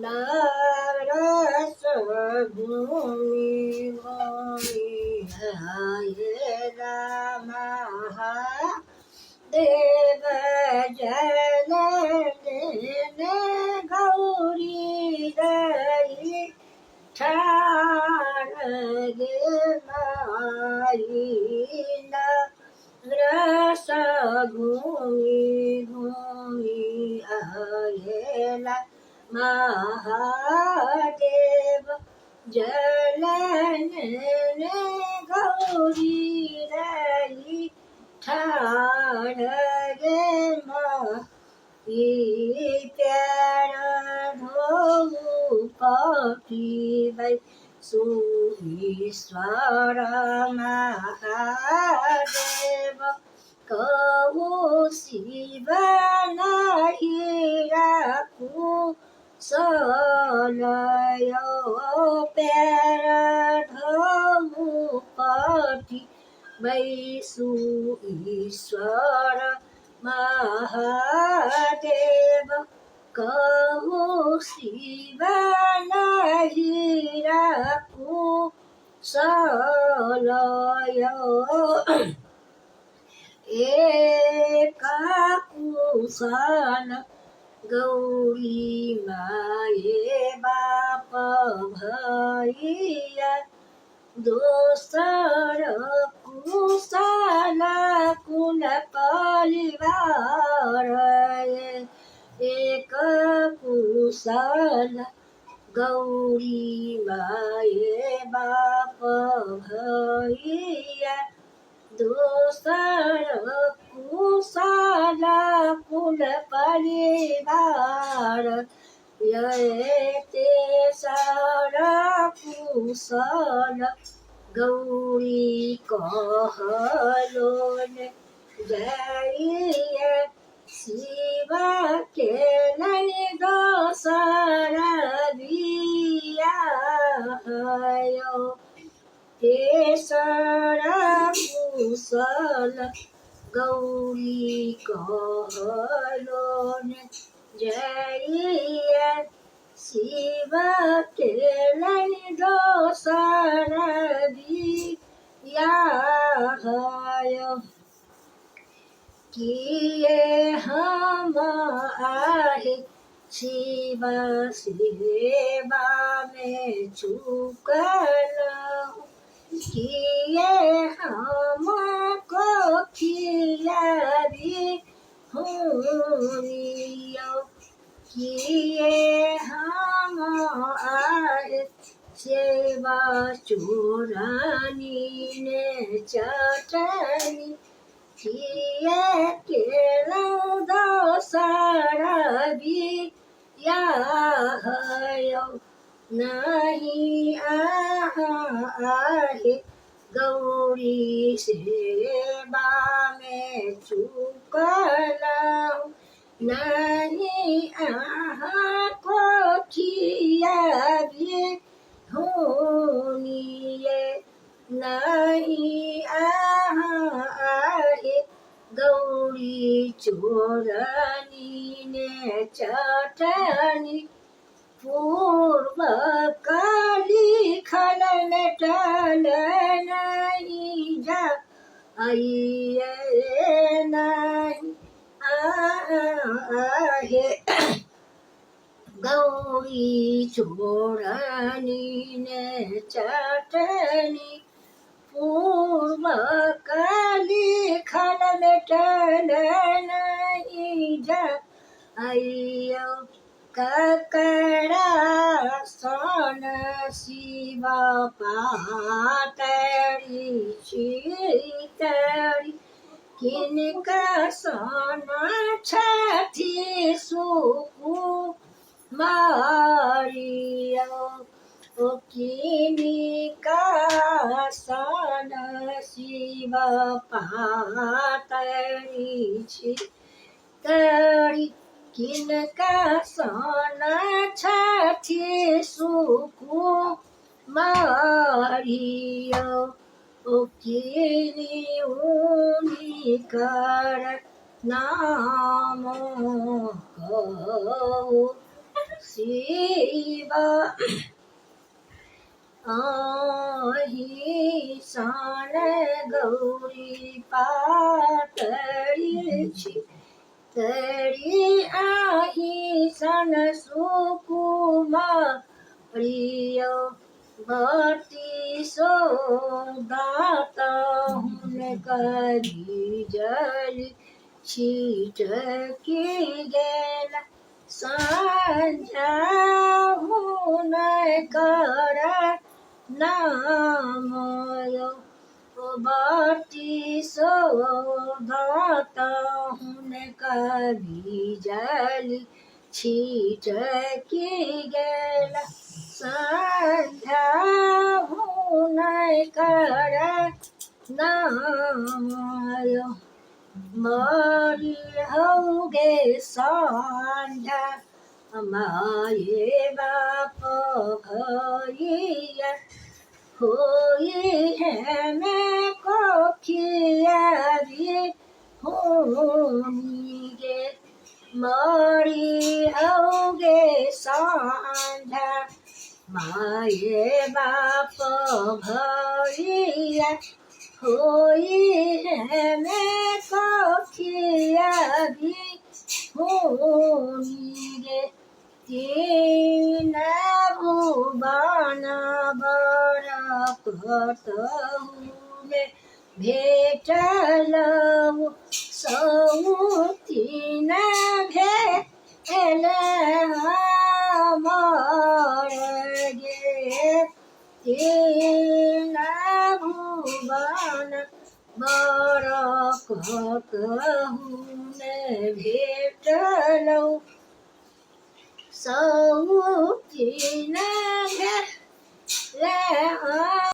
nurse भूमि भूमि हरे राम देव जन गौरी रही ठाण गे माई रस घूमि घूमि आयला महादेव जलन गौरी रही ठाण गे माई प्यार धोऊ पटी वै सुईश्वर महादेव कहू शिव नाही राखू सलय प्यार धोऊ पटी वै सुईश्वर महादेव कहू शिव नाही राखू सलय एका कुशल गौरी माये बाप भैया दोसर कुशल कुल परिवार एक कुशल गौरी माये बाप भैया दोसर कुशल कुल परिवार तेसर कुशल गौरी कहलोन जय शिव के नहीं दोसर बियायो तेसर कुशल गौरी कहलोन जय शिव के नहीं दोसर बियायो किए हम आहे शिव सेवा में चुकल किए हमको खिलारी हुनियो किए हम आए सेवा चोरानी ने चटनी किए के दोसर बियायो नहीं आहे गौरी सेवा में चुकल नहीं को खियाबी होनिए नहीं आहे गौरी चोरनी ने चटनी पूर्व काली खल टल नहीं जा आइए नहीं आहे गौरी चोरनी ने चटनी पूर्व काली खल टल नहीं जा आइयो ककड़ा सन शिव पातरी शीतरी किनका सन छठी सुकु मारियो ओ किनका सन शिव पातरी शीतरी किनका सन छठी सुकु मारियो ओ किनी उनी कर नाम कहू શિવ અહીં શાન ગૌરી પાતળી છે તળી અહીં સન સુકુમા પ્રિય ભક્તિ સોદાતા હું કરી જલી છીટકી ગેલા સંધ્યા હું કર નામયો ભક્તિ સોદાતા હું કરી જલી છીટકી ગેલા સંધ્યા હું કર નામયો મરી હૌગે સાંધ્યા માયે બાપ ઘરિયા હોઈ હે મેં કોખિયારી હોની ગે મરી હૌગે સાંધ્યા માયે બાપ ઘરિયા હોઈ હે મેં કોખિયારી હોની ગે तीन भुवन बरकत हुने भेटल सौ तीन भेल हमर गे तीन भुवन बरकत हुने भेटल सौ तीन